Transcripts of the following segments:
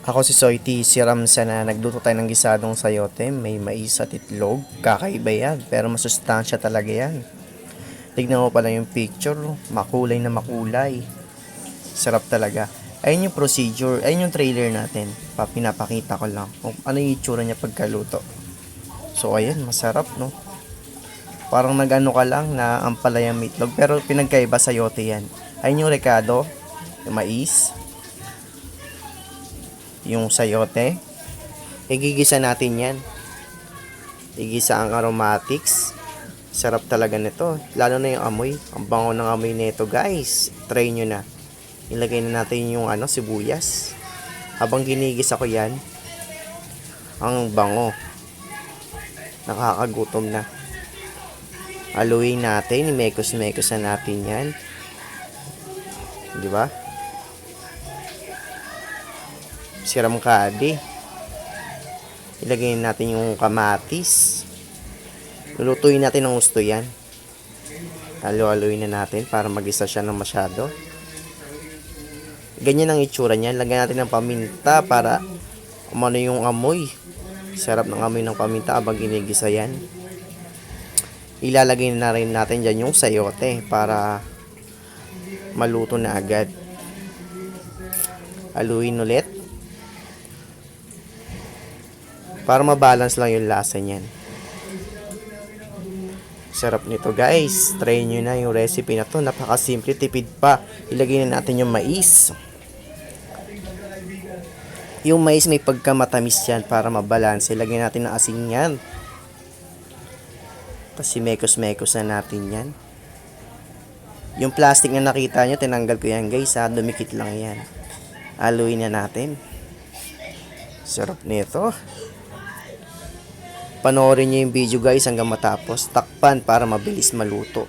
Ako si Soiti, si Ramsa na nagluto tayo ng gisadong sayote, may mais at itlog. Kakaiba yan, pero masustansya talaga yan. Tignan mo pala yung picture, makulay na makulay. Sarap talaga. Ayun yung procedure, ayun yung trailer natin. Pinapakita ko lang kung ano yung itsura niya pagkaluto. So ayun, masarap no. Parang nag-ano ka lang na ampalayang itlog, pero pinagkaiba sayote yan. Ayun yung rekado, yung mais, yung sayote. Igigisa natin yan. Igisa ang aromatics. Sarap talaga nito. Lalo na yung amoy. Ang bango ng amoy nito guys. Try nyo na. Ilagay na natin yung sibuyas. Habang ginigisa ko yan, ang bango. Nakakagutom na. Haluin natin. Mekos-mekos na natin yan. Diba? Siram kadi. Ilagay natin yung kamatis. Lulutuin natin ng gusto yan. Halo-haloin na natin para magisa siya ng masyado. Ganyan ang itsura niya. Lagyan natin ng paminta para umano yung amoy. Sarap ng amoy ng paminta habang ginigisa yan. Ilalagay na rin natin dyan yung sayote para maluto na agad. Haluin ulit. Para mabalance lang yung lasa niyan. Sarap nito guys. Try nyo na yung recipe na to. Napakasimple, tipid pa. Ilagay na natin yung mais. Yung mais may pagkamatamis yan para mabalance. Ilagay natin ng asin yan. Tapos mekos-mekos na natin yan. Yung plastic na nakita nyo, tinanggal ko yan guys ha. Dumikit lang yan. Haluin na natin. Sarap nito. Panoorin nyo yung video guys hanggang matapos. Takpan para mabilis maluto.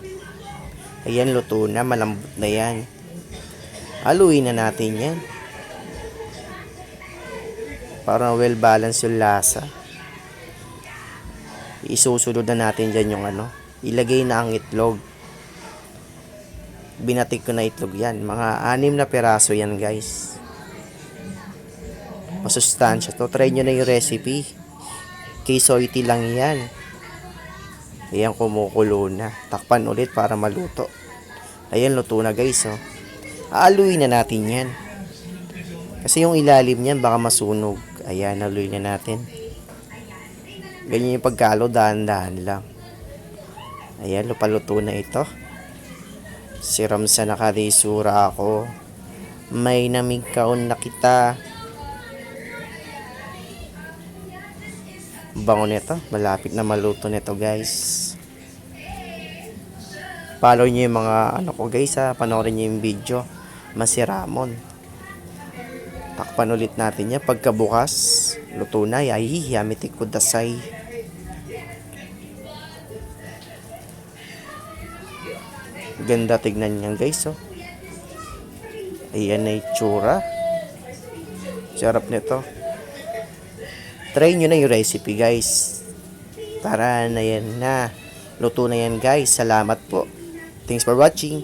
Ayan, luto na. Malambot na yan. Haluin na natin yan. Para well balance yung lasa. Isusunod na natin dyan yung ilagay na ang itlog. Binatik ko na itlog yan. Mga 6 na peraso yan guys. Masustansya to. Try nyo na yung recipe. Kay Soiti lang yan. Ayan, kumukulo na. Takpan ulit para maluto. Ayan, luto na guys. Oh. Aaluin na natin yan. Kasi yung ilalim niyan baka masunog. Ayan, haluin na natin. Ganyan yung pagkalo, dahan-dahan lang. Ayan, lupaluto na ito. Siram sa nakarisura ako. May namigkaon na kita. Bango nito. Malapit na maluto nito guys. Follow nyo yung mga ko guys ha. Panoorin nyo yung video. Masiramon. Takpan ulit natin yan. Pagkabukas, luto na. Yamitik ko dasay. Ganda tignan niyan guys oh. Ayan na itsura. Sarap nito. Try nyo na yung recipe guys. Tara na yan na. Luto na yan guys. Salamat po. Thanks for watching.